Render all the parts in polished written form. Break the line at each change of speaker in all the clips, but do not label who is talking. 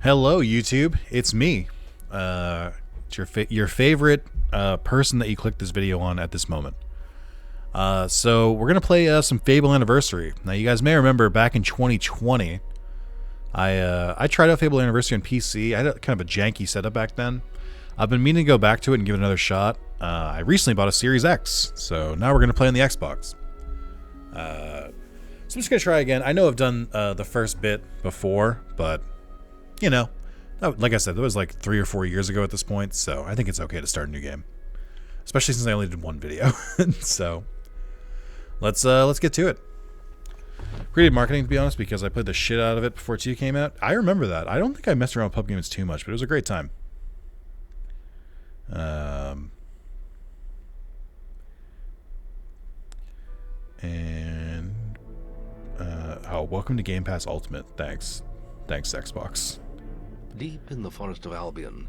Hello, YouTube. It's me. It's your favorite person that you clicked this video on at this moment. So we're gonna play some Fable Anniversary. Now, you guys may remember back in 2020, I tried out Fable Anniversary on PC. I had kind of a janky setup back then. I've been meaning to go back to it and give it another shot. I recently bought a Series X, so now we're gonna play on the Xbox. So I'm just gonna try again. I know I've done the first bit before, but you know, like I said, that was like 3 or 4 years ago at this point, so I think it's okay to start a new game, especially since I only did one video. So let's get to it. Creative marketing, to be honest, because I played the shit out of it before 2 came out. I remember that. I don't think I messed around with pub games too much, but it was a great time. Welcome to Game Pass Ultimate. Thanks, Xbox.
Deep in the forest of Albion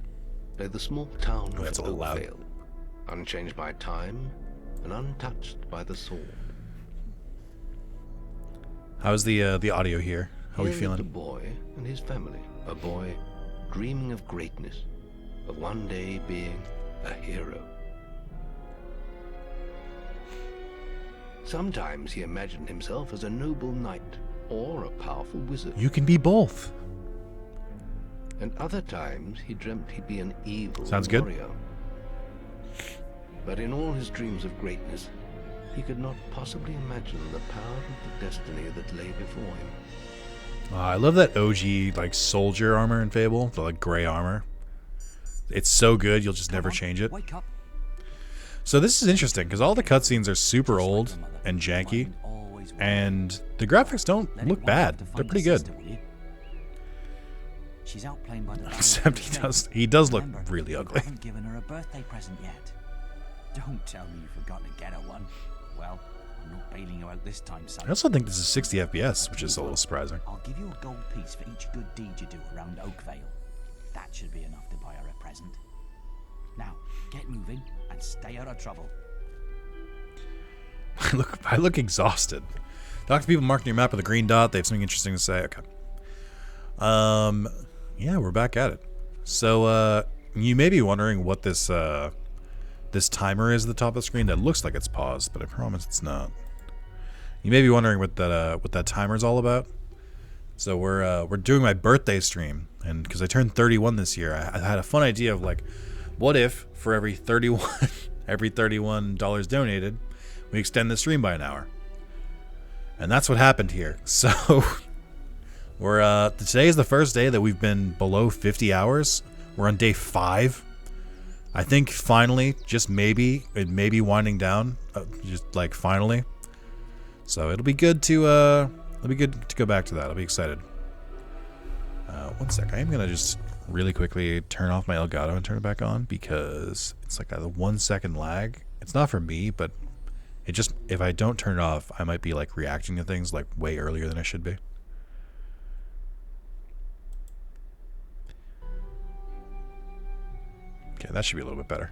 lay the small town of Fable, unchanged by time and untouched by the sword.
How's the audio here? How are we feeling?
A boy and his family, a boy dreaming of greatness, of one day being a hero. Sometimes he imagined himself as a noble knight or a powerful wizard.
You can be both.
And other times he dreamt he'd be an evil
Sounds
warrior. But in all his dreams of greatness, he could not possibly imagine the power of the destiny that lay before him.
I love that OG like soldier armor in Fable, the like gray armor. It's so good, you'll just never change it.
Wake up.
So this is interesting because all the cutscenes are super old and janky, and the graphics don't look bad. They're pretty good.
She's out playing by the
Except he does look really ugly.
I haven't given her a birthday present yet. Don't tell me you forgot to get her one. Well, I'm not bailing you out this time, son.
I also think this is 60 FPS, which is a little surprising.
I'll give you a gold piece for each good deed you do around Oakvale. That should be enough to buy her a present. Now, get moving and stay out of trouble.
I look exhausted. Talk to people marking your map with a green dot. They have something interesting to say. Okay. Yeah, we're back at it. So, you may be wondering what this this timer is at the top of the screen. That looks like it's paused, but I promise it's not. You may be wondering what that timer is all about. So we're doing my birthday stream, and because I turned 31 this year, I had a fun idea of like, what if for every $31 donated, we extend the stream by an hour? And that's what happened here. So we're today is the first day that we've been below 50 hours. We're on day 5. I think finally, just maybe, it may be winding down, just like finally. So it'll be good to go back to that. I'll be excited. One sec. I am gonna just really quickly turn off my Elgato and turn it back on because it's like a 1 second lag. It's not for me, but it just, if I don't turn it off, I might be like reacting to things like way earlier than I should be. Okay, that should be a little bit better.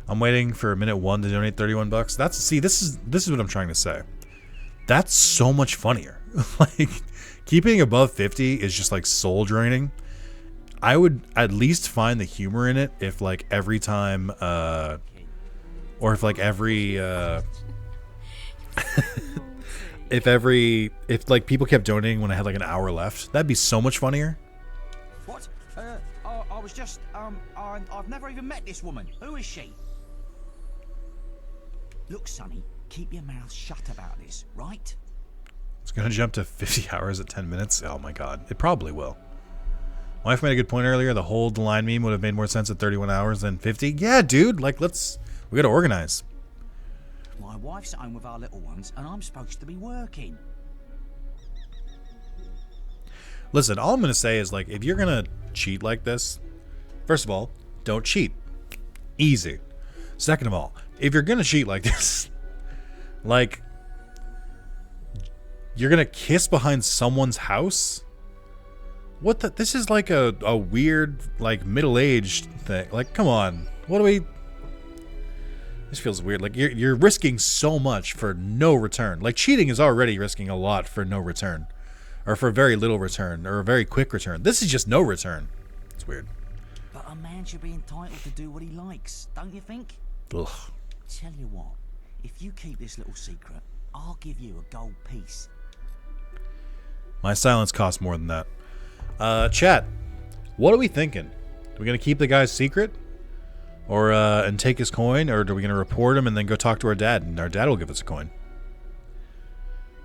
I'm waiting for minute 1 to donate 31 bucks. This is what I'm trying to say. That's so much funnier. Like, keeping above 50 is just like soul draining. I would at least find the humor in it if like every time or if like every if like people kept donating when I had like an hour left, that'd be so much funnier.
What? I was just I've never even met this woman. Who is she? Look, Sonny, keep your mouth shut about this, right?
It's gonna jump to 50 hours at 10 minutes. Oh my god, it probably will. My wife made a good point earlier. The hold the line meme would have made more sense at 31 hours than 50. Yeah, dude. Like, we gotta organize.
My wife's at home with our little ones, and I'm supposed to be working.
Listen, all I'm gonna say is like, if you're gonna cheat like this, first of all, don't cheat. Easy. Second of all, if you're gonna cheat like this, like, you're gonna kiss behind someone's house? What the? This is like a weird, like, middle-aged thing. Like, come on. What do we... This feels weird. Like, you're risking so much for no return. Like, cheating is already risking a lot for no return. or for very little return, or a very quick return. This is just no return. It's weird.
But a man should be entitled to do what he likes, don't you think?
Ugh.
Tell you what, if you keep this little secret, I'll give you a gold piece.
My silence costs more than that. Chat, what are we thinking? Are we gonna keep the guy's secret, or and take his coin, or are we gonna report him and then go talk to our dad, and our dad will give us a coin?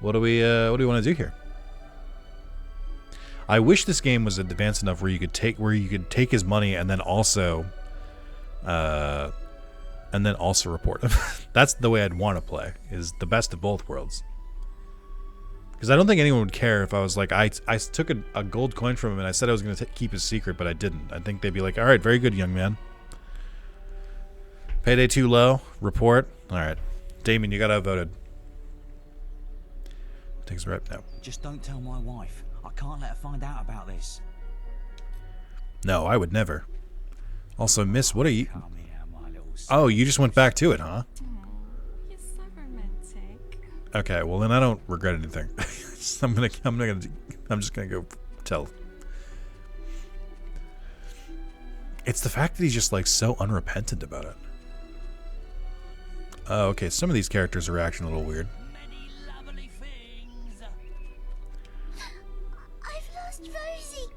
What do we want to do here? I wish this game was advanced enough where you could take his money and then also report him. That's the way I'd want to play. Is the best of both worlds. Because I don't think anyone would care if I was like, I took a gold coin from him and I said I was going to keep his secret, but I didn't. I think they'd be like, all right, very good, young man. Payday too low. Report. All right. Damien, you got outvoted. Takes a rep now.
Just don't tell my wife. I can't let her find out about this.
No, I would never. Also, miss, what are you...
Come here, my little
Oh, you just went back to it, huh?
You're so romantic.
Okay, well then I don't regret anything. I'm just gonna go tell. It's the fact that he's just like so unrepentant about it. Oh, okay, some of these characters are acting a little weird.
Many lovely things.
I've lost Rosie.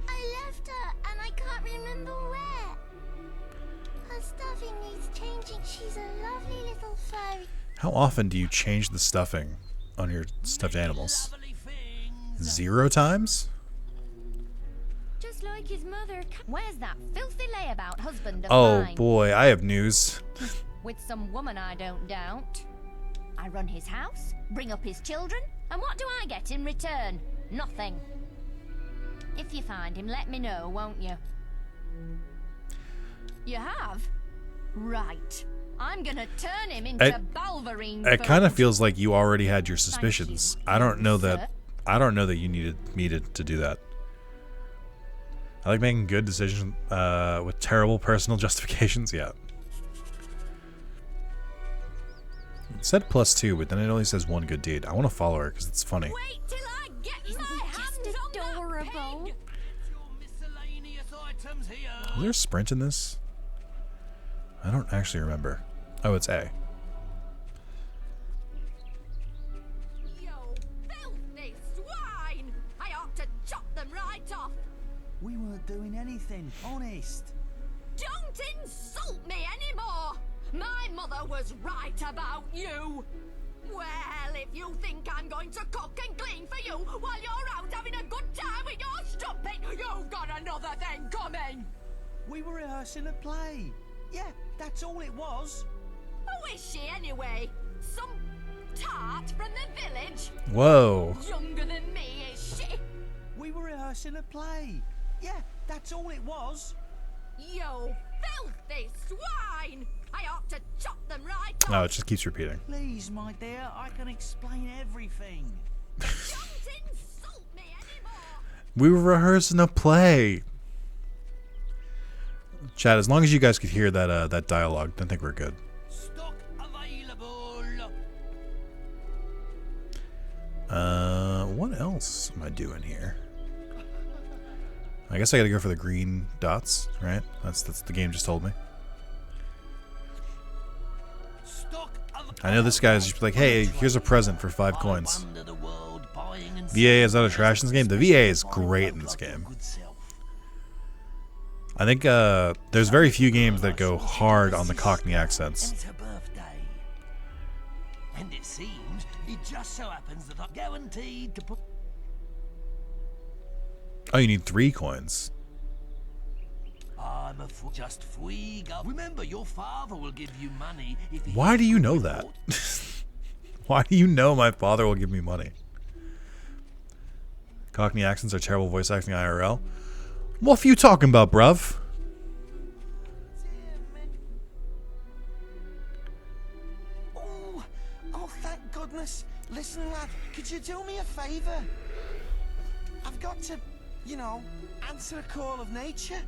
I left her and I can't remember where. Her stuffing needs changing. She's a lovely little fairy.
How often do you change the stuffing on your stuffed animals? 0 times?
Just like his mother. Where's that filthy layabout husband of
Oh
mine?
boy, I have news.
With some woman, I don't doubt. I run his house, bring up his children, and what do I get in return? Nothing. If you find him, let me know, won't you? You have? Right. I'm gonna turn him into Balverine.
It kind of feels like you already had your suspicions.
you,
I don't know
sir.
that. I don't know that you needed me to do that. I like making good decisions with terrible personal justifications. Yeah. It said +2, but then it only says 1 good deed. I want to follow her because it's funny.
Wait till I get my hands adorable.
Is there a sprint in this? I don't actually remember. Oh, it's A.
You filthy swine! I ought to chop them right off.
We weren't doing anything, honest.
Don't insult me anymore. My mother was right about you. Well, if you think I'm going to cook and clean for you while you're out having a good time with your strumpet, you've got another thing coming.
We were rehearsing a play. Yeah, that's all it was.
Who is she anyway? Some tart from the village?
Whoa.
Younger than me, is she?
We were rehearsing a play. Yeah, that's all it was.
You filthy swine! I ought to chop them right off.
No, it just keeps repeating.
Please, my dear, I can explain everything.
Don't insult me anymore.
We were rehearsing a play. Chat, as long as you guys could hear that that dialogue, I think we're good.
Stock available.
What else am I doing here? I guess I gotta go for the green dots, right? That's the game just told me. I know this guy's just like, hey, here's a present for 5 coins. VA is not a trash in this game. The VA is great in this game. I think there's very few games that go hard on the Cockney accents.
It's her birthday. And it seems it just so happens that I'm guaranteed to put...
Oh, you need 3 coins.
I'm just free. Remember, your father will give you money if he...
Why do you know that? Why do you know my father will give me money? Cockney accents are terrible voice acting IRL. What are you talking about, bruv?
Oh, thank goodness. Listen, lad, could you do me a favour? I've got to, you know, answer a call of nature.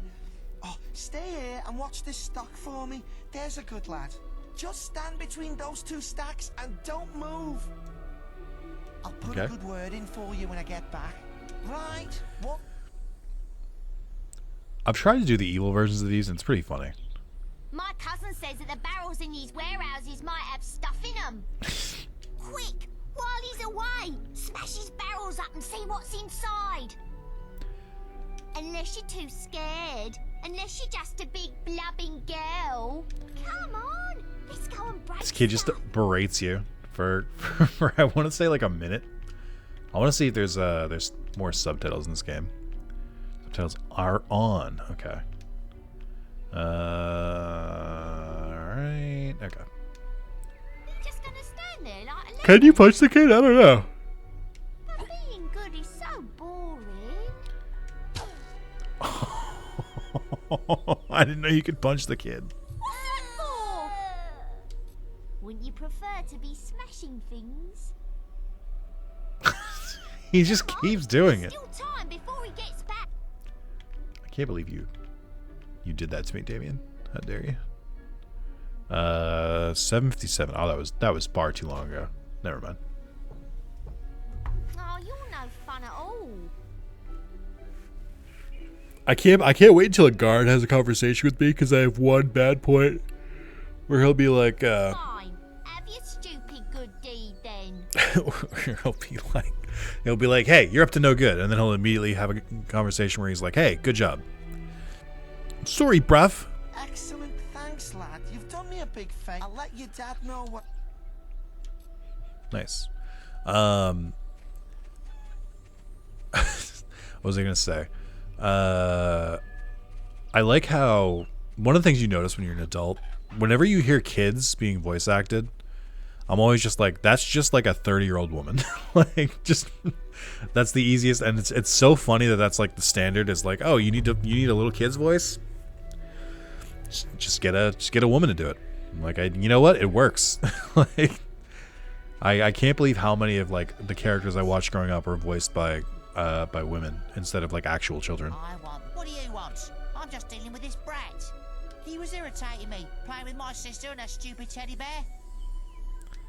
Oh, stay here and watch this stock for me. There's a good lad. Just stand between those 2 stacks and don't move. I'll put a good word in for you when I get back. Right? What?
I've tried to do the evil versions of these, and it's pretty funny.
My cousin says that the barrels in these warehouses might have stuff in them. Quick, while he's away, smash his barrels up and see what's inside. Unless you're too scared. Unless you're just a big blubbing girl. Come on, let's go and break
This kid just
stuff.
berates you for I want to say like a minute. I want to see if there's more subtitles in this game. Subtitles are on. Okay. Alright. Okay.
You're just gonna stand there like a
Can you punch the kid? I don't know.
But being good is so boring.
I didn't know you could punch the kid.
What's that for? Wouldn't you prefer to be smashing things?
He just keeps doing it.
Still time before he gets back.
I can't believe you did that to me, Damien. How dare you? 7:57. Oh, that was far too long ago. Never mind.
Oh, you're no fun at all.
I can't wait until a guard has a conversation with me because I have one bad point where he'll be like,
Fine. Have your stupid good deed then.
he'll be like, hey, you're up to no good, and then he'll immediately have a conversation where he's like, hey, good job. Sorry, bruv.
Excellent, thanks, lad. You've done me a big favor. I'll let your dad know what.
Nice. What was I gonna say? I like how one of the things you notice when you're an adult, whenever you hear kids being voice acted, I'm always just like, that's just like a 30-year-old woman. Like, just that's the easiest, and it's so funny that that's like the standard is like, oh, you need a little kid's voice. Just get a woman to do it. I'm like, you know what? It works. Like, I can't believe how many of like the characters I watched growing up were voiced by women instead of like actual children.
What do you want? I'm just dealing with this brat. He was irritating me, playing with my sister and her stupid teddy bear.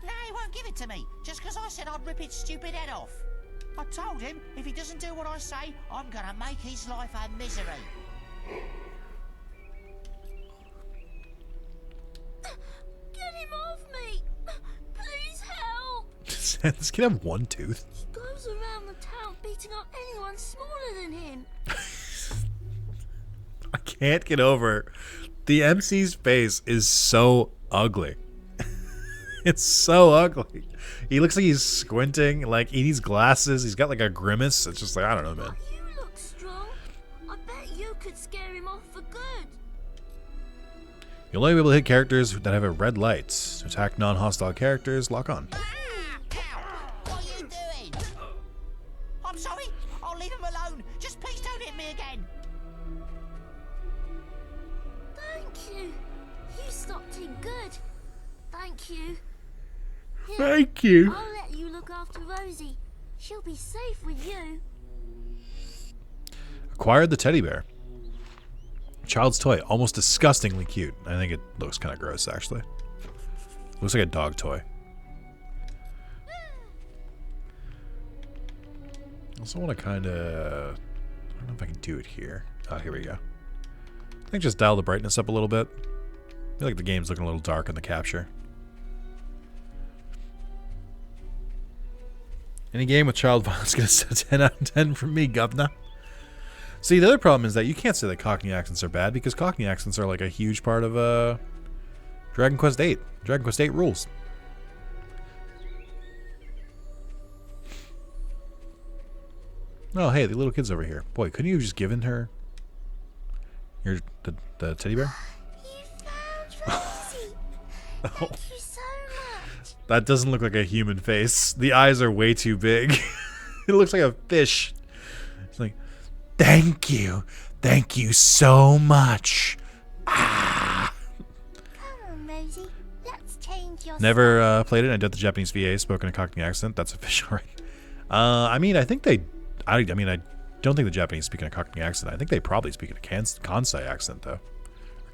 Now he won't give it to me, just because I said I'd rip its stupid head off. I told him if he doesn't do what I say, I'm gonna make his life a misery.
Get him off me! Please help!
Does this kid have one tooth?
He goes around the town beating up anyone smaller than him.
I can't get over the MC's face is so ugly. It's so ugly. He looks like he's squinting, like he needs glasses. He's got like a grimace. It's just like, I don't know, man.
You look strong. I bet you could scare him off for good.
You'll only be able to hit characters that have a red light. To attack non-hostile characters, lock on.
Ow! What are you doing? I'm sorry. I'll leave him alone. Just please don't hit me again.
Thank you. You stopped him good. Thank you. Here,
Thank you.
I'll let you look after Rosie. She'll be safe with you.
Acquired the teddy bear. Child's toy, almost disgustingly cute. I think it looks kind of gross, actually. Looks like a dog toy. I also want to kind of... I don't know if I can do it here. Oh, here we go. I think just dial the brightness up a little bit. I feel like the game's looking a little dark in the capture. Any game with child violence gets a 10 out of 10 from me, governor. See, the other problem is that you can't say that Cockney accents are bad because Cockney accents are like a huge part of Dragon Quest VIII. Dragon Quest VIII rules. Oh, hey, the little kid's over here. Boy, couldn't you have just given her the teddy bear?
You found Rosie. Thank you so much.
That doesn't look like a human face. The eyes are way too big. It looks like a fish. It's like, thank you so much. Ah.
Come on, Rosie. Let's change your
Never played it. I did the Japanese VA spoken in Cockney accent. That's official, right? I mean, I think they. I mean, I don't think the Japanese speak in a Cockney accent. I think they probably speak in a Kansai accent, though.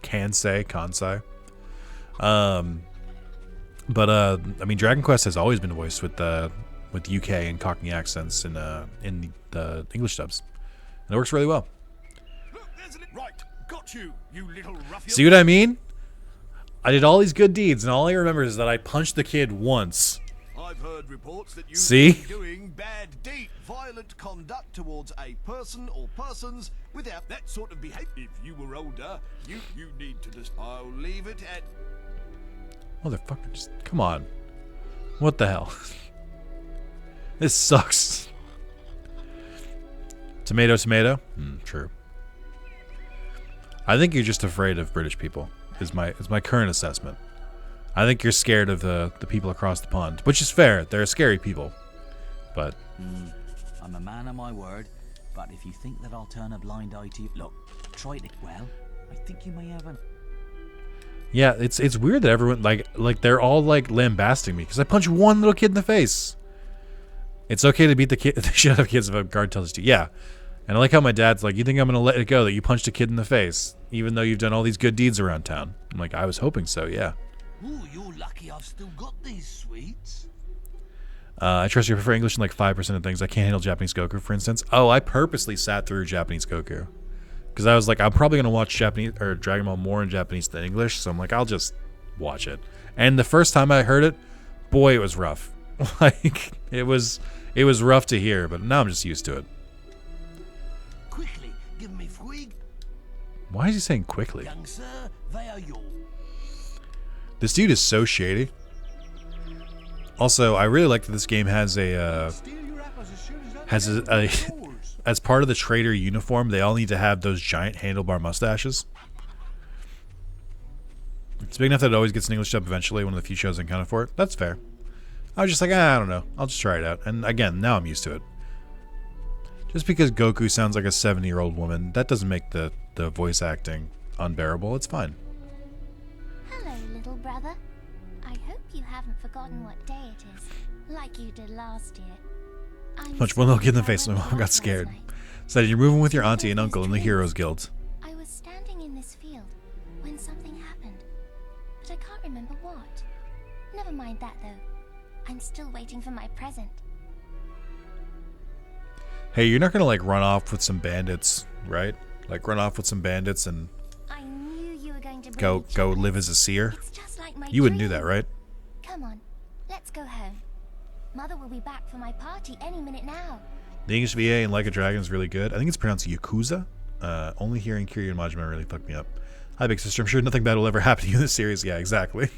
Kansai. But I mean, Dragon Quest has always been voiced with with UK and Cockney accents in the English dubs, and it works really well.
Look, right, got you, you little ruffian.
See what I mean? I did all these good deeds, and all I remember is that I punched the kid once.
I've heard reports that you've
See?
been doing bad deed, violent conduct towards a person or persons without that sort of behavior. If you were older, you need to just. I'll leave it at.
Motherfucker, just come on. What the hell? This sucks. Tomato, tomato. True. I think you're just afraid of British people. Is my current assessment. I think you're scared of the people across the pond, which is fair. They're scary people, but
I'm a man of my word. But if you think that I'll turn a blind eye to you, look, try it. Well, I think you may have an.
yeah, it's weird that everyone like they're all like lambasting me because I punched one little kid in the face. It's okay to beat the shit out of kids if a guard tells you to. Yeah, and I like how my dad's like, you think I'm gonna let it go that you punched a kid in the face, even though you've done all these good deeds around town? I'm like, I was hoping so. Yeah.
Ooh, you're lucky I've still got these sweets.
I trust you prefer English in like 5% of things. I can't handle Japanese Goku, for instance. Oh, I purposely sat through Japanese Goku. Because I was like, I'm probably going to watch Japanese or Dragon Ball more in Japanese than English. So I'm like, I'll just watch it. And the first time I heard it, boy, it was rough. Like, it was rough to hear, but now I'm just used to it.
Quickly, give me fwig.
Why is he saying quickly?
Young sir, they are yours.
This dude is so shady. Also, I really like that this game has a as part of the trader uniform, they all need to have those giant handlebar mustaches. It's big enough that it always gets an English dub eventually, one of the few shows I can count for it. That's fair. I was just like, I don't know. I'll just try it out. And again, now I'm used to it. Just because Goku sounds like a 70-year-old woman, that doesn't make the voice acting unbearable. It's fine.
Hello, little brother. I hope you haven't forgotten what day it is, like you did last year.
Punch one little kid in the face and my mom got scared. Said you're moving with your auntie and uncle in the Heroes Guild.
I was standing in this field when something happened, but I can't remember what. Never mind that, though. I'm still waiting for my present.
Hey, you're not gonna like run off with some bandits, right? Like run off with some bandits and
I knew you were going to bring
go
me chocolates.
live as a seer.
It's just like my
You wouldn't do
dream.
that, right?
Come on, let's go home. Mother will be back for my party any minute now.
The English VA in Like a Dragon is really good. I think it's pronounced Yakuza. Only hearing Kiryu and Majima really fucked me up. Hi, big sister. I'm sure nothing bad will ever happen to you in this series. Yeah, exactly.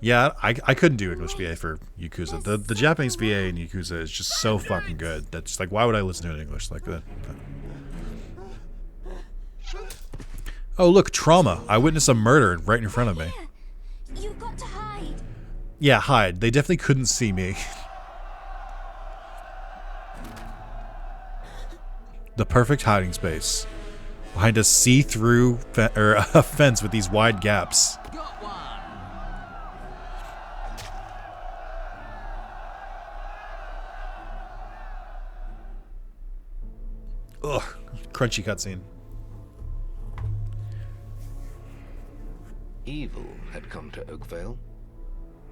Yeah, I couldn't do English VA for Yakuza. The Japanese VA in Yakuza is just so fucking good. That's like, why would I listen to it in English like that? Oh, look, trauma. I witnessed a murder right in front of me.
You've got to hide.
Yeah, hide. They definitely couldn't see me. The perfect hiding space. Behind a see-through a fence with these wide gaps.
Got one.
Ugh, crunchy cutscene.
Evil had come to Oakvale.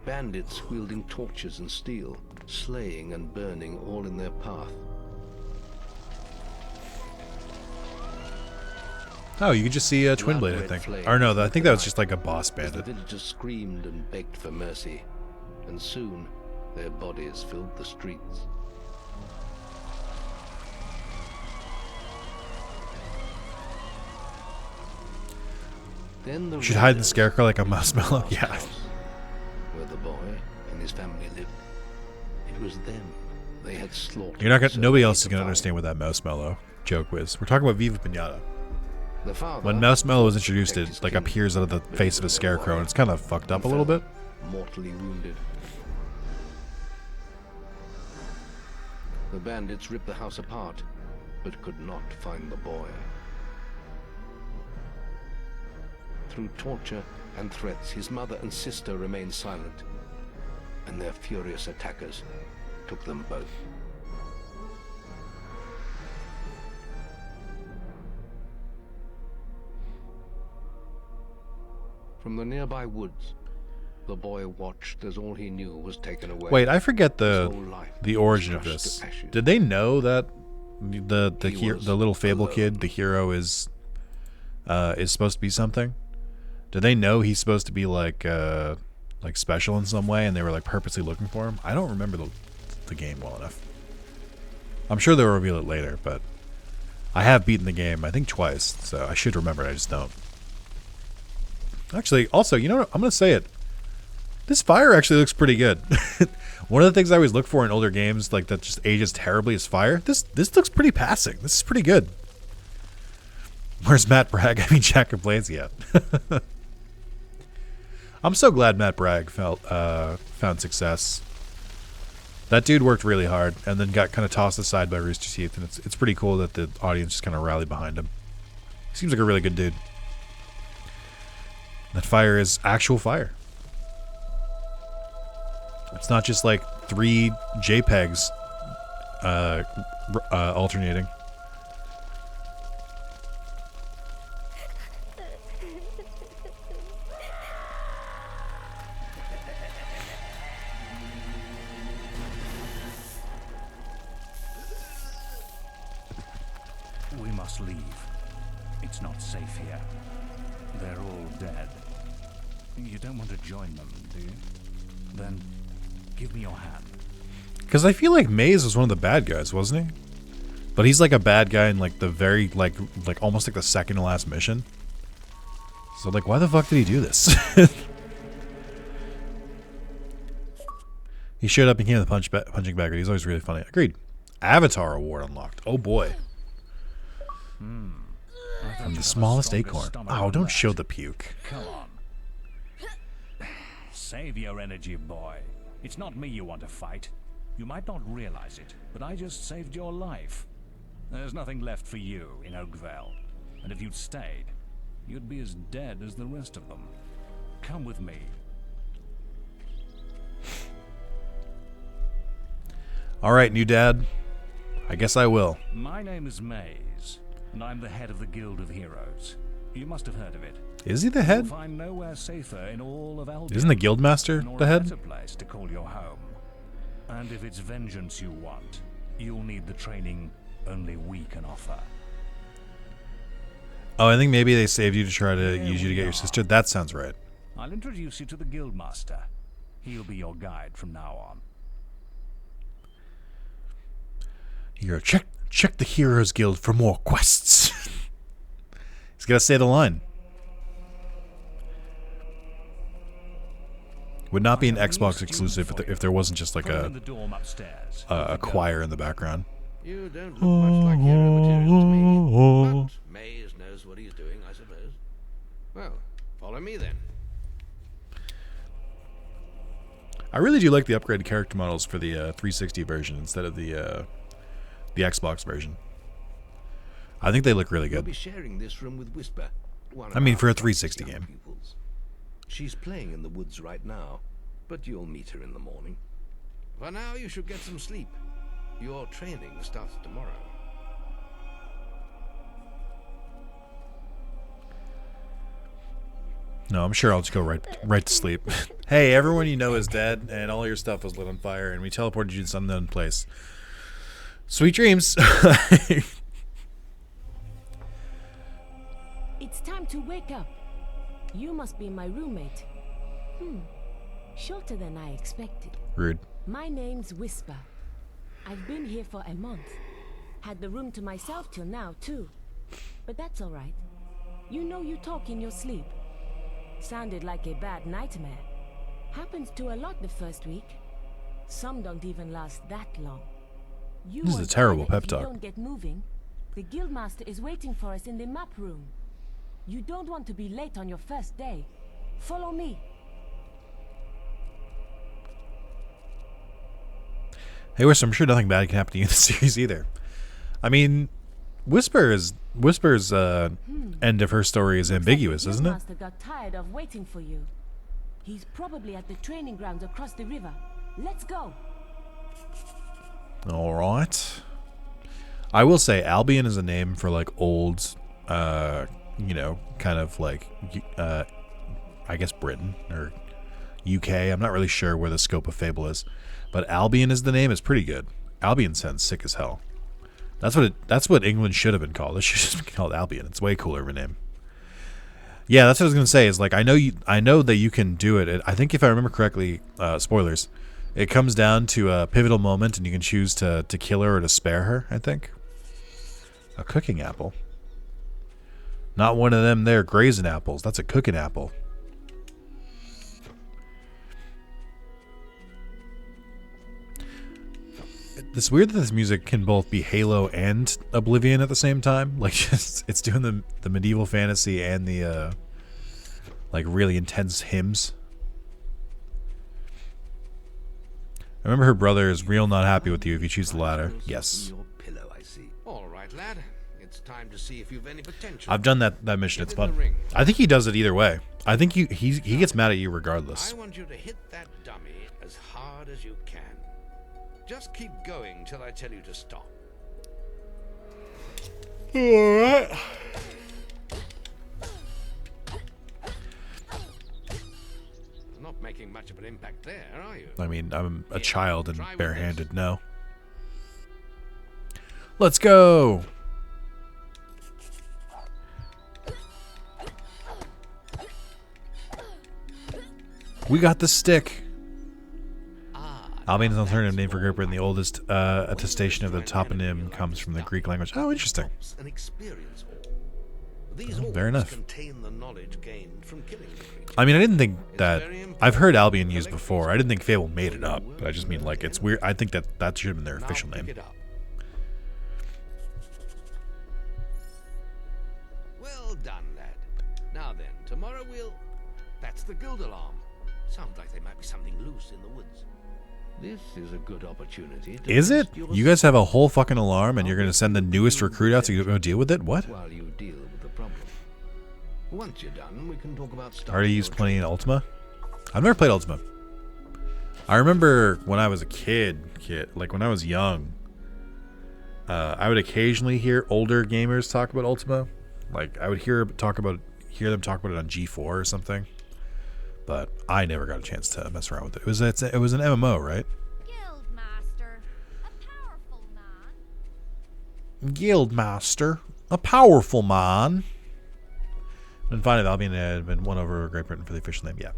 Bandits wielding torches and steel, slaying and burning all in their path.
Oh, you could just see a Twin Blade, I think. Or no, I think that was just like a boss
As
bandit.
the villagers screamed and begged for mercy, and soon their bodies filled the streets. Then the
You should hide in the
raiders
scarecrow like a
reached the
marshmallow.
last
Yeah.
house where the boy and his family lived. It was them they had slaughtered.
You're not gonna.
so
Nobody
they
else is
could
gonna
follow.
understand what that Marshmallow joke was. We're talking about Viva Pinata.
The father,
When Marshmallow was introduced,
protect
it
his
like
kingdom,
appears out of the
but
face of a
even
scarecrow, and
boy
it's kind of fucked up a little bit.
mortally wounded. The bandits ripped the house apart, but could not find the boy. Through torture and threats, his mother and sister remained silent, and their furious attackers took them both. From the nearby woods, The boy watched as all he knew was taken away.
Wait, I forget
His whole life
the origin of
crushed
this.
to ashes.
Did they know that the
was
little Fable
alone.
kid, the hero, is supposed to be something? Did they know he's supposed to be like special in some way, and they were like purposely looking for him? I don't remember the game well enough. I'm sure they'll reveal it later, but I have beaten the game, I think twice, so I should remember it, I just don't. Actually, also, you know what? I'm going to say it. This fire actually looks pretty good. One of the things I always look for in older games, like that just ages terribly, is fire. This looks pretty passing. This is pretty good. Where's Matt Bragg? I mean, Jack complains yet. I'm so glad Matt Bragg found success. That dude worked really hard and then got kind of tossed aside by Rooster Teeth, and it's pretty cool that the audience just kind of rallied behind him. He seems like a really good dude. That fire is actual fire. It's not just like 3 JPEGs alternating.
We must leave. It's not safe here. They're all dead. You don't want to join them, do you? Then give me your hand.
Because I feel like Maze was one of the bad guys, wasn't he? But he's like a bad guy in like the very like almost like the second to last mission. So like, why the fuck did he do this? He showed up and came with a punching bag. He's always really funny. Agreed. Avatar award unlocked. Oh boy. From the smallest acorn. Oh, don't show the puke.
Come on. Save your energy, boy. It's not me you want to fight. You might not realize it, but I just saved your life. There's nothing left for you in Oakvale. And if you'd stayed, you'd be as dead as the rest of them. Come with me.
Alright, new dad. I guess I will.
My name is Maze, and I'm the head of the Guild of Heroes. You must have heard of it.
Is he the
You'll
head?
find nowhere safer in all of Albion.
Isn't the Guildmaster
nor
the
a
head?
better place to call your home. And if it's vengeance you want, you'll need the training only we can offer.
Oh, I think maybe they saved you to try to
Here
use you to
we
get your
are.
sister. That sounds right.
I'll introduce you to the Guildmaster. He'll be your guide from now on.
You go, check the Heroes Guild for more quests. He's got to say the line. Would not be an Xbox exclusive if there wasn't just like
Follow in the dorm upstairs.
a choir in the background.
You don't look much like hero material to me. But Maze knows what he's doing, I suppose. Well, follow me then.
I really do like the upgraded character models for the 360 version instead of the Xbox version. I think they look really
You'll
good.
be sharing this room with Whisper. one of
I mean,
our
for a
brightest
360
young
game.
pupils. She's playing in the woods right now, but you'll meet her in the morning. For now, you should get some sleep. Your training starts tomorrow.
No, I'm sure I'll just go right to sleep. Hey, everyone you know is dead, and all your stuff was lit on fire, and we teleported you to some unknown place. Sweet dreams.
It's time to wake up. You must be my roommate. Shorter than I expected.
Rude.
My name's Whisper. I've been here for a month. Had the room to myself till now, too. But that's all right. You know you talk in your sleep. Sounded like a bad nightmare. Happens to a lot the first week. Some don't even last that long. You
This is a
won't
terrible
bother
pep
if you
talk.
don't get moving. The Guildmaster is waiting for us in the map room. You don't want to be late on your first day. Follow me.
Hey, Whisper, I'm sure nothing bad can happen to you in the series either. I mean, Whisper's end of her story is ambiguous, isn't it?
The Guildmaster got tired of waiting for you. He's probably at the training grounds across the river. Let's go.
All right. I will say Albion is a name for like old, kind of like, I guess Britain or UK. I'm not really sure where the scope of Fable is, but Albion is the name. It's pretty good. Albion sounds sick as hell. That's what England should have been called. It should have been called Albion. It's way cooler of a name. Yeah, that's what I was gonna say. Is like I know that you can do it. I think if I remember correctly, spoilers, it comes down to a pivotal moment, and you can choose to kill her or to spare her. I think. A cooking apple. Not one of them there grazing apples. That's a cooking apple. It's weird that this music can both be Halo and Oblivion at the same time. Like, just it's doing the medieval fantasy and the like really intense hymns. I remember her brother is real not happy with you if you choose the latter. Yes.
Your pillow, I see. All right, lad. It's time to see if you've any potential.
I've done that mission. It's fun. I think he does it either way. I think he gets mad at you regardless.
I want you to hit that dummy as hard as you can. Just keep going till I tell you to stop.
Alright.
Not making much of an impact there, are you?
I mean, I'm a child and barehanded. No. Let's go. We got the stick. Albion's alternative name for Gripper, and the oldest attestation of the toponym comes from the Greek language. Oh, interesting. Fair enough. I mean, I didn't think that... I've heard Albion used before. I didn't think Fable made it up, but I just mean, like, it's weird. I think that should have been their official name.
Well done, lad. Now then, tomorrow we'll... That's the guild alarm. Sounds like there might be something loose in the woods. This is a good opportunity.
Is it? You guys have a whole fucking alarm and you're going to send the newest recruit out to go deal with it? What?
While you deal with the problem. Once you're done, we can talk about stuff.
Already used playing Ultima? I've never played Ultima. I remember when I was a kid, like when I was young, I would occasionally hear older gamers talk about Ultima. Like I would hear them talk about it on G4 or something. But I never got a chance to mess around with it. It was an MMO, right?
Guildmaster, a powerful man.
Guildmaster, a powerful man. And finally, Albion had been won over Great Britain for the official name. Yeah.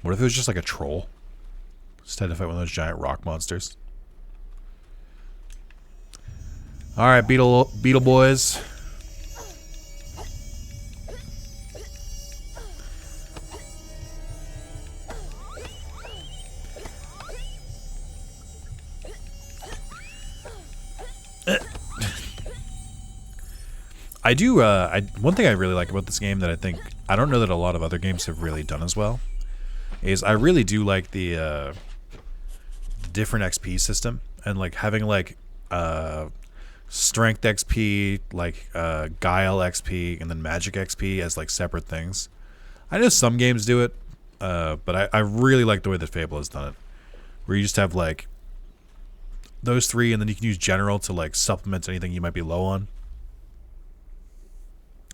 What if it was just like a troll? Just had to fight one of those giant rock monsters. All right, Beetle boys. I do. One thing I really like about this game that I don't know that a lot of other games have really done as well, is I really do like the different XP system and like having like strength XP, like guile XP, and then magic XP as like separate things. I know some games do it, but I really like the way that Fable has done it, where you just have like those three, and then you can use general to like supplement anything you might be low on.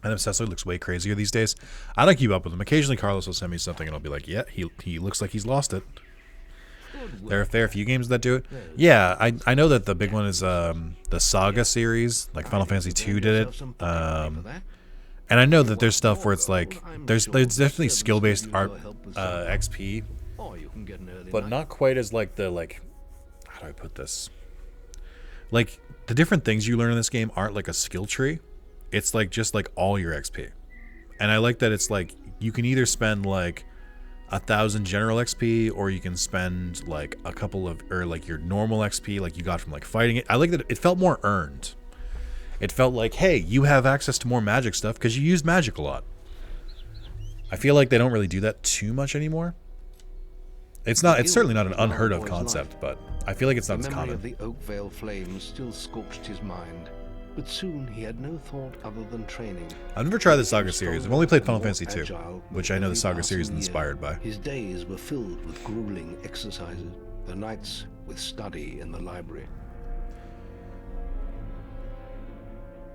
And Obsessor looks way crazier these days. I don't keep up with him. Occasionally Carlos will send me something and I'll be like, yeah, he looks like he's lost it. There are a fair few games that do it. Yeah, I know that the big one is the Saga series, like Final Fantasy II did it. And I know that there's stuff where it's like, there's definitely skill-based art XP, but not quite as like the, like, how do I put this? Like, the different things you learn in this game aren't like a skill tree. It's like just like all your XP. And I like that it's like you can either spend like 1,000 general XP, or you can spend like a couple of, or like your normal XP like you got from like fighting it. I like that it felt more earned. It felt like, hey, you have access to more magic stuff because you use magic a lot. I feel like they don't really do that too much anymore. It's certainly not an unheard of concept, but I feel like it's not as common.
The Oakvale flames still scorched his mind. But soon he had no thought other than training.
I've never tried the Saga series. I've only played Final Fantasy II, which I know the Saga series is inspired by.
His days were filled with grueling exercises, the nights with study in the library.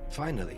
Finally,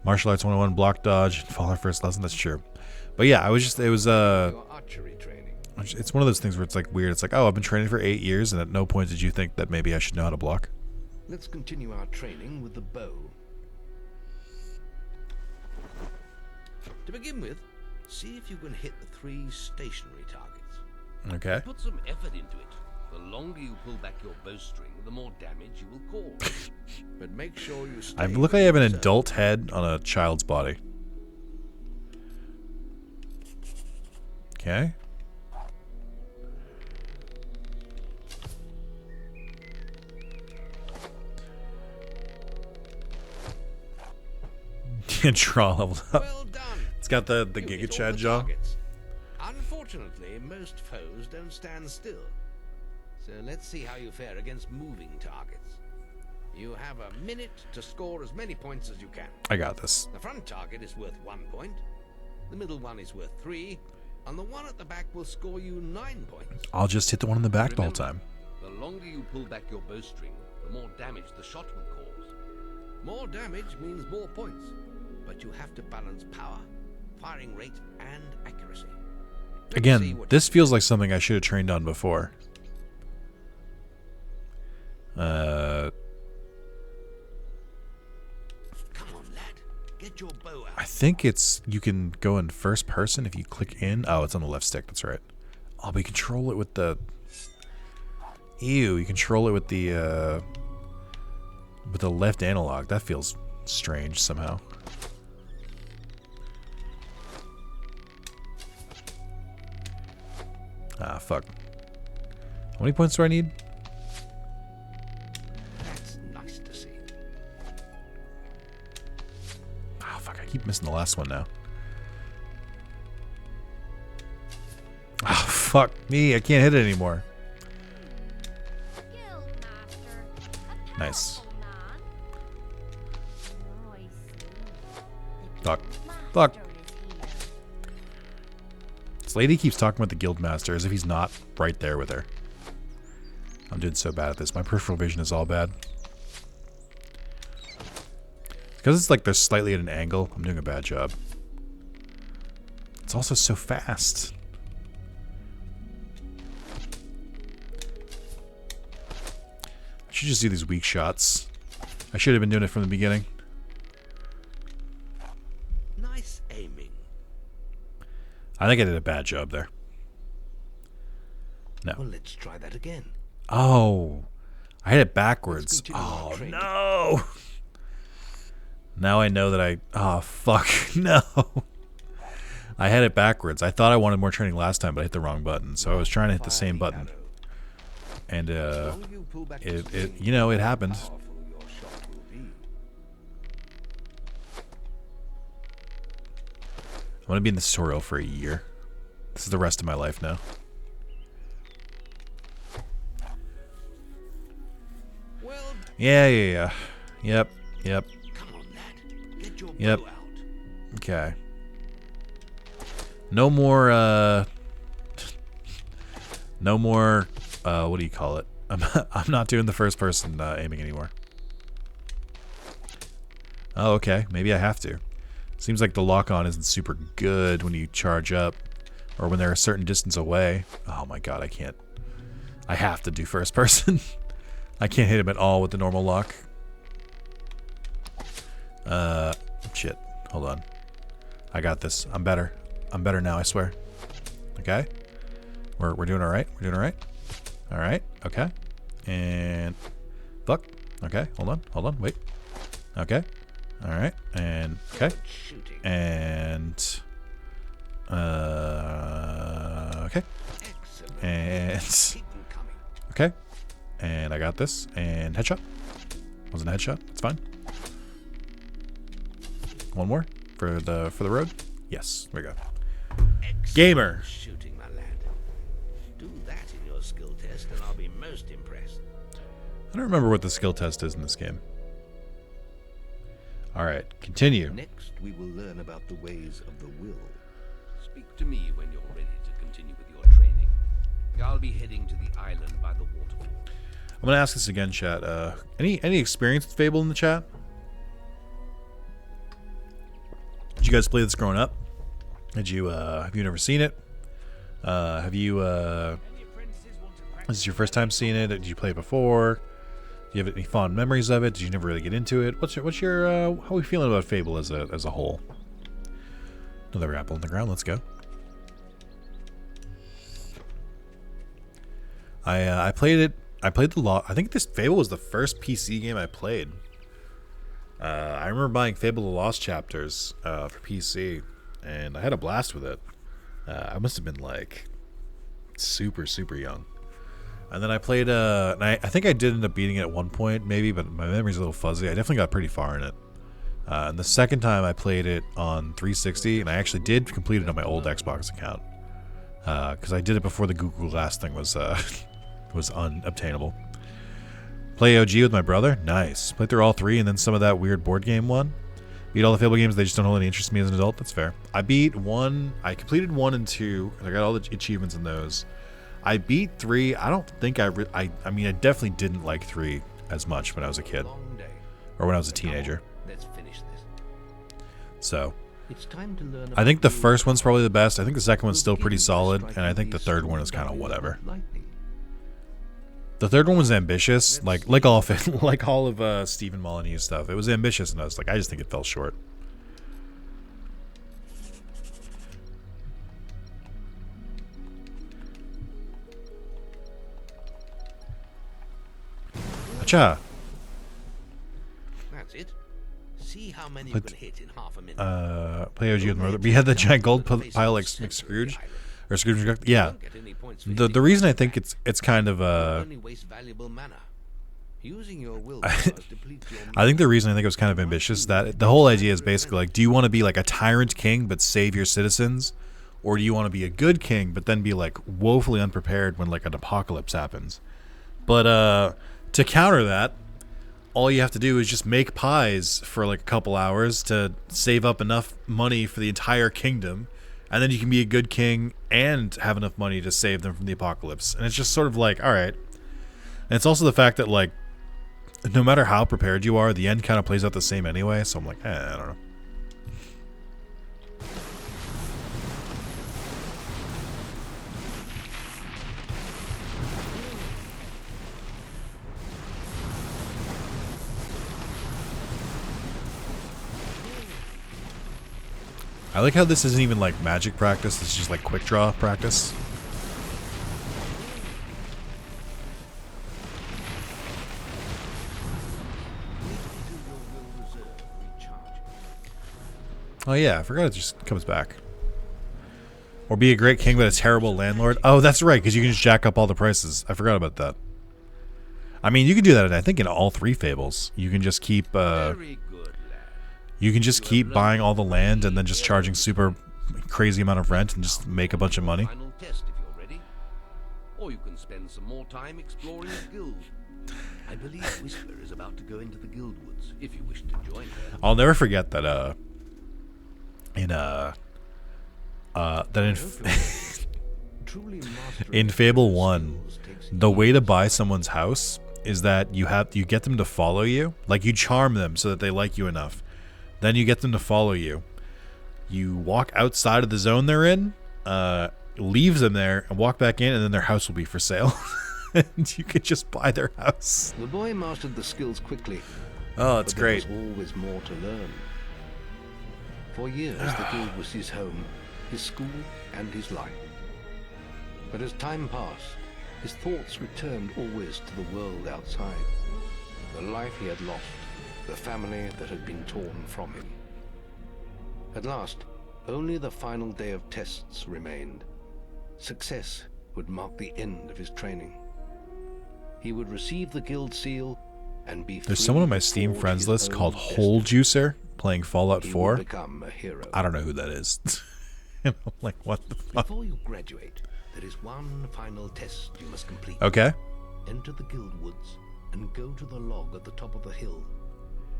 Martial Arts 101, block dodge, follow first lesson. That's true. But yeah, it was
Your archery training.
it's one of those things where it's like weird. It's like, oh, I've been training for 8 years, and at no point did you think that maybe I should know how to block.
Let's continue our training with the bow. To begin with, see if you can hit the 3 stationary targets.
Okay.
Put some effort into it. The longer you pull back your bowstring, the more damage you will cause.
But make sure you stay
I look like I have an
within
adult head on a child's body. Okay. Draw leveled up.
Well done.
It's got the
You
Giga
hit all
Chad
the
jaw.
targets. Unfortunately, most foes don't stand still. So let's see how you fare against moving targets. You have a minute to score as many points as you can.
I got this.
The front target is worth 1 point. The middle one is worth 3. And the one at the back will score you 9 points.
I'll just hit the one in the back the whole
Remember,
time.
The longer you pull back your bowstring, the more damage the shot will cause.
More damage means more points. But you have to balance power, firing rate, and accuracy. Let's see
Again,
what
this feels like something I should have trained on before.
Come on, lad. Get your bow out.
I think it's you can go in first person if you click in. Oh, it's on the left stick. That's right. Oh, but you control it with the. Ew, you control it with the left analog. That feels strange somehow. Ah, fuck. How many points do I need?
That's nice to see.
Oh, fuck. I keep missing the last one now. Oh, fuck me. I can't hit it anymore. Nice. Fuck. Fuck. This lady keeps talking about the Guildmaster as if he's not right there with her. I'm doing so bad at this. My peripheral vision is all bad. Because it's like they're slightly at an angle, I'm doing a bad job. It's also so fast. I should just do these weak shots. I should have been doing it from the beginning.
Nice aiming.
I think I did a bad job there. No.
Well, let's try that again.
Oh. I hit it backwards.
continue our
Oh,
training.
no. Now I know that I... Oh, fuck. No. I had it backwards. I thought I wanted more training last time, but I hit the wrong button. So I was trying to hit the same button. And, you know, it happened. I'm going to be in this tutorial for a year. This is the rest of my life now. Yeah. Yep.
Come on, lad. Get your
Yep.
bow out.
Okay. No more, no more, what do you call it? I'm not doing the first person aiming anymore. Oh, okay. Maybe I have to. Seems like the lock-on isn't super good when you charge up or when they're a certain distance away. Oh my god, I can't. I have to do first person. I can't hit him at all with the normal lock. Shit. Hold on. I got this. I'm better. I'm better now, I swear. Okay. We're doing alright. We're doing alright. Alright. Okay. And... Fuck. Okay. Hold on. Wait. Okay. Alright. And... Okay. And... Okay. And... Okay. And I got this. And headshot. Wasn't a headshot. It's fine. One more for the road. Yes. There we go. Gamer.
Shooting, my lad. Do that in your skill test, and I'll be most impressed.
I don't remember what the skill test is in this game. All right. Continue.
Next, we will learn about the ways of the will.
Speak to me when you're ready to continue with your training. I'll be heading to the island by the waterfall.
I'm gonna ask this again, chat. Any experience with Fable in the chat? you guys play this growing up? Did you have you never seen it? Have you this is your first time seeing it? Did you play it before? Do you have any fond memories of it? Did you never really get into it? What's your how are we feeling about Fable as a whole? Another apple on the ground. Let's go. I played it. I played the lot. I think this Fable was the first PC game I played. I remember buying Fable: The Lost Chapters for PC, and I had a blast with it. I must have been like super young. And then I played, and I think I did end up beating it at one point, maybe, but my memory's a little fuzzy. I definitely got pretty far in it. And the second time I played it on 360, and I actually did complete it on my old Xbox account, because I did it before the Google Glass thing was unobtainable. Play OG with my brother, nice. Played through all three, and then some of that weird board game one. Beat all the Fable games; they just don't hold any interest in me as an adult. That's fair. I beat one. I completed 1 and 2, and I got all the achievements in those. I beat 3. I don't think I mean, I definitely didn't like 3 as much when I was a kid. Or when I was a teenager.
Let's finish this.
So,
It's time to learn
I think the first one's probably the best. I think the second one's still pretty solid. And I think the third one is kind of whatever. The third one was ambitious. Like all of Stephen Molyneux's stuff. It was ambitious, and I was like, I just think it fell short. Acha.
That's it. See how many you can hit in half a minute.
Play OG with my brother. We had the giant gold pile like Scrooge. Or Scrooge. Yeah. The reason I think it's kind of
only waste valuable mana. Using your will
I think the reason I think it was kind of ambitious, that the whole idea is basically like, do you want to be like a tyrant king but save your citizens, or do you want to be a good king but then be like woefully unprepared when like an apocalypse happens? But to counter that, all you have to do is just make pies for like a couple hours to save up enough money for the entire kingdom, and then you can be a good king and have enough money to save them from the apocalypse. And it's just sort of like, all right. And it's also the fact that like, no matter how prepared you are, the end kind of plays out the same anyway. So I'm like, I don't know. I like how this isn't even like magic practice, it's just like quick draw practice. Oh yeah, I forgot it just comes back. Or be a great king but a terrible landlord. Oh, that's right, because you can just jack up all the prices. I forgot about that. I mean, you can do that, I think, in all 3 Fables. You can just keep buying all the land and then just charging super crazy amount of rent and just make a bunch of money.
Final test if you're ready. Or you can spend some more time exploring the guild. I believe Whisper is about to go into the guild woods if you wish to join her.
I'll never forget that in Fable 1, the way to buy someone's house is that you get them to follow you. Like, you charm them so that they like you enough. Then you get them to follow you. You walk outside of the zone they're in, leave them there, and walk back in, and then their house will be for sale. And you could just buy their house.
The boy mastered the skills quickly.
Oh, that's great.
There was always more to learn. For years, the guild was his home, his school, and his life. But as time passed, his thoughts returned always to the world outside. The life he had lost, the family that had been torn from him. At last, only the final day of tests remained. Success would mark the end of his training. He would receive the guild seal and be free.
There's someone on my Steam friends list called Hole Juicer playing Fallout 4.
Become a hero.
I don't know who that is. And I'm like, what the fuck?
Before you graduate, there is one final test you must complete.
Okay.
Enter the guild woods and go to the log at the top of the hill.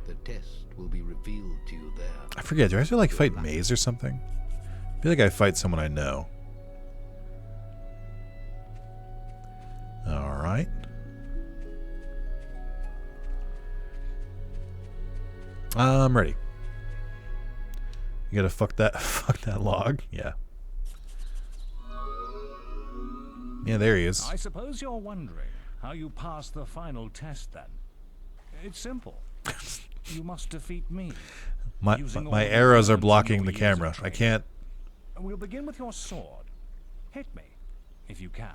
The test will be revealed to you there.
I forget, do I have to like fight Maze or something? I feel like I fight someone I know. Alright. I'm ready. You gotta fuck that log. Yeah. Yeah, there he is.
I suppose you're wondering how you pass the final test then. It's simple. You must defeat me.
My arrows are blocking the camera. I can't.
We'll begin with your sword. Hit me, if you can.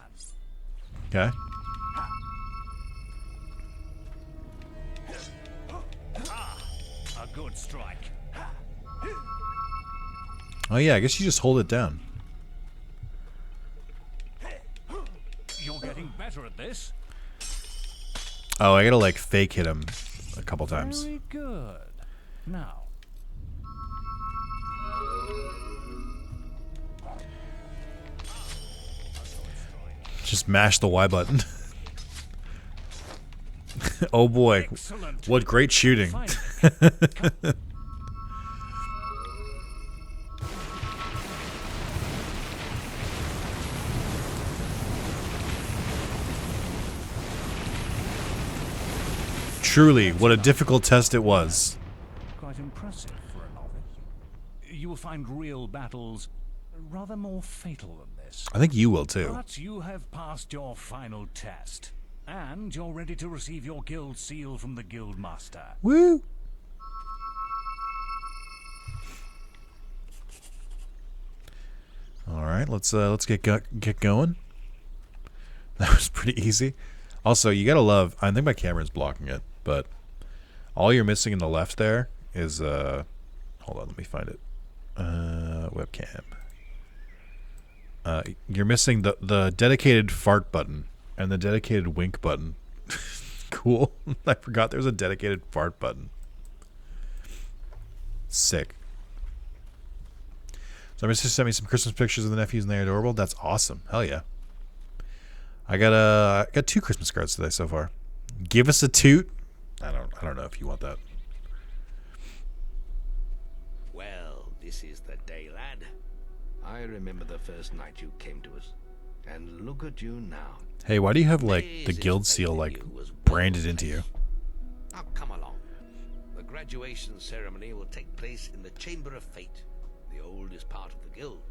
Okay.
A good strike.
Oh yeah, I guess you just hold it down.
You're getting better at this.
Oh, I gotta like fake hit him a couple times.
Very good. Now.
Just mash the Y button. Oh boy,
Excellent.
what great shooting. Truly, what a difficult test it was.
Quite impressive for a novice. You will find real battles rather more fatal than this.
I think you will too.
But you have passed your final test. And you're ready to receive your guild seal from the guild master.
Woo! All right, let's get going. That was pretty easy. Also, you gotta love. I think my camera's blocking it, but all you're missing in the left there is hold on, let me find it. Webcam. You're missing the dedicated fart button and the dedicated wink button. Cool. I forgot there's a dedicated fart button. Sick. So my sister sent me some Christmas pictures of the nephews and they're adorable. That's awesome. Hell yeah. I got 2 Christmas cards today so far. Give us a toot. I don't know if you want that.
Well, this is the day, lad.
I remember the first night you came to us. And look at you now.
Hey, why do you have like the guild seal like branded into you?
Now come along. The graduation ceremony will take place in the Chamber of Fate, the oldest part of the guild.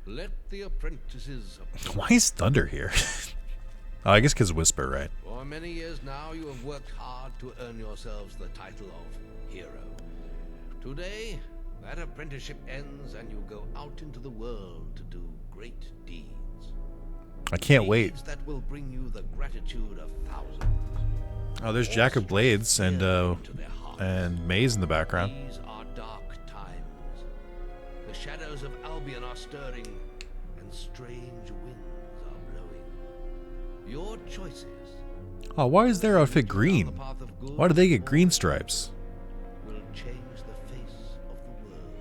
Let the apprentices.
Why is Thunder here? Oh, I guess because Whisper, right?
For many years now, you have worked hard to earn yourselves the title of hero. Today, that apprenticeship ends and you go out into the world to do great deeds.
I can't wait.
Deeds that will bring you the gratitude of thousands.
Oh, there's Jack of Blades and Maze in the background.
These are dark times. The shadows of Albion are stirring, and strange winds are blowing. Your choices.
Oh, why is their outfit green? Why do they get green stripes?
Will change the face of the world.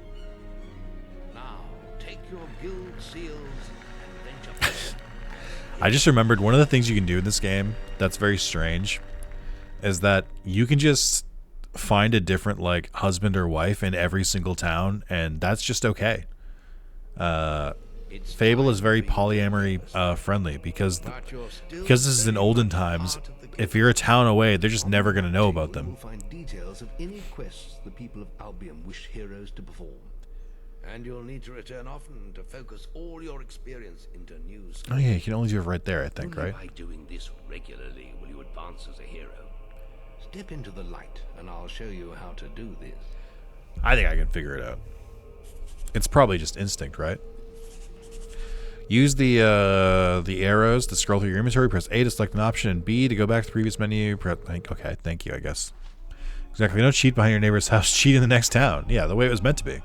Now, take your guild seals and venture forth.
I just remembered one of the things you can do in this game that's very strange is that you can just find a different like husband or wife in every single town, and that's just okay. Fable is very polyamory friendly because this is in olden times. If you're a town away, they're just never going to know about them.
You will find details of any quests the people of Albion wish heroes to perform.
And you'll need to return often to focus all your experience into new skills.
Oh yeah, you can only do it right there, I think,
Only
right?
by doing this regularly will you advance as a hero.
Step into the light, and I'll show you how to do this.
I think I can figure it out. It's probably just instinct, right? Use the arrows to scroll through your inventory. Press A to select an option, and B to go back to the previous menu. Okay, thank you, I guess. Exactly. Don't cheat behind your neighbor's house. Cheat in the next town. Yeah, the way it was meant to be.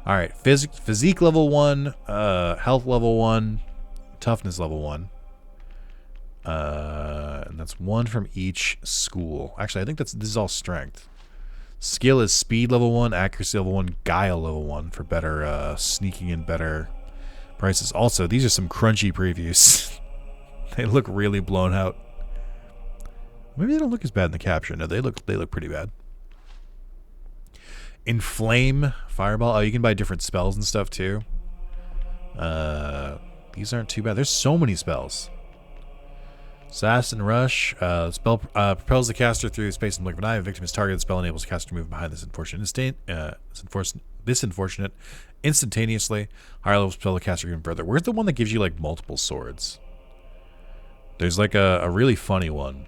All right, physique level 1, health level 1, toughness level 1. And that's 1 from each school. Actually, I think this is all strength. Skill is speed level 1, accuracy level 1, guile level 1 for better sneaking and better prices. Also, these are some crunchy previews. They look really blown out. Maybe they don't look as bad in the capture. No, they look pretty bad. Inflame, fireball. Oh, you can buy different spells and stuff too. These aren't too bad. There's so many spells. Assassin Rush. Spell propels the caster through space in the blink of an eye. A victim is targeted. The spell enables the caster to move behind this unfortunate instantaneously. Higher levels propel the caster even further. Where's the one that gives you like multiple swords? There's like a really funny one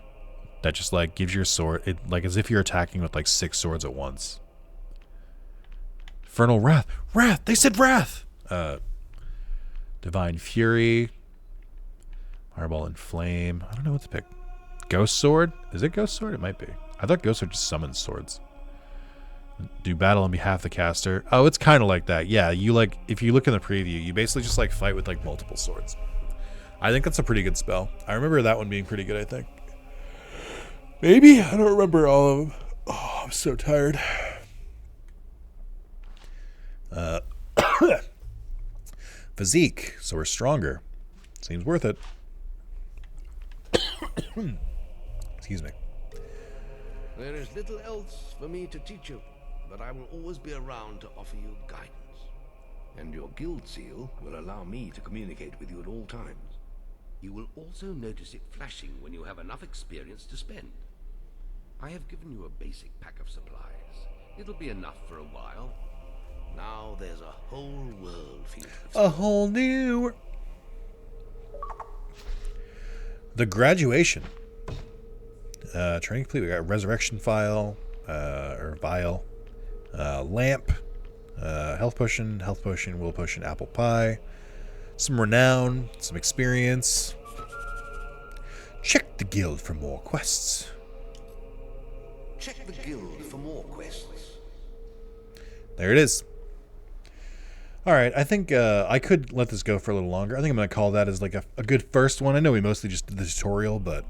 that just like gives your sword, like as if you're attacking with like 6 swords at once. Infernal Wrath. Wrath! They said Wrath! Divine Fury. Fireball and Flame. I don't know what to pick. Ghost Sword? Is it Ghost Sword? It might be. I thought Ghost Sword just summons swords. Do battle on behalf of the caster. Oh, it's kind of like that. Yeah, you like, if you look in the preview, you basically just like fight with like multiple swords. I think that's a pretty good spell. I remember that one being pretty good, I think. Maybe? I don't remember all of them. Oh, I'm so tired. Physique. So we're stronger. Seems worth it. Excuse me.
There is little else for me to teach you, but I will always be around to offer you guidance. And your guild seal will allow me to communicate with you at all times. You will also notice it flashing when you have enough experience to spend. I have given you a basic pack of supplies. It'll be enough for a while. Now there's a whole world for you to explore.
A whole new... The Graduation. Training complete. We got Resurrection File, or Vial, Lamp, Health Potion, Will Potion, Apple Pie, some Renown, some Experience. Check the guild for more quests.
Check the guild for more quests.
There it is. Alright, I think I could let this go for a little longer. I think I'm going to call that as like a good first one. I know we mostly just did the tutorial, but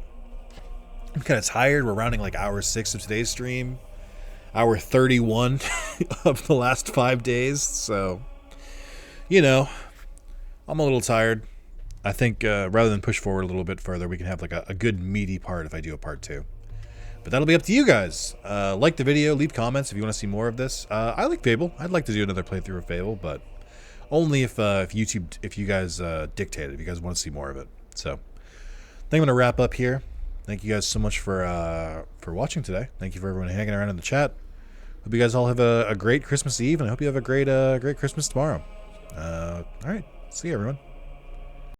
I'm kind of tired. We're rounding like hour 6 of today's stream. Hour 31 of the last 5 days. So, you know, I'm a little tired. I think rather than push forward a little bit further, we can have like a good meaty part if I do a part 2. But that'll be up to you guys. Like the video, leave comments if you want to see more of this. I like Fable. I'd like to do another playthrough of Fable, but only if YouTube, if you guys dictate it, if you guys want to see more of it. So, I think I'm going to wrap up here. Thank you guys so much for watching today. Thank you for everyone hanging around in the chat. Hope you guys all have a great Christmas Eve, and I hope you have a great Christmas tomorrow. All right, see you everyone.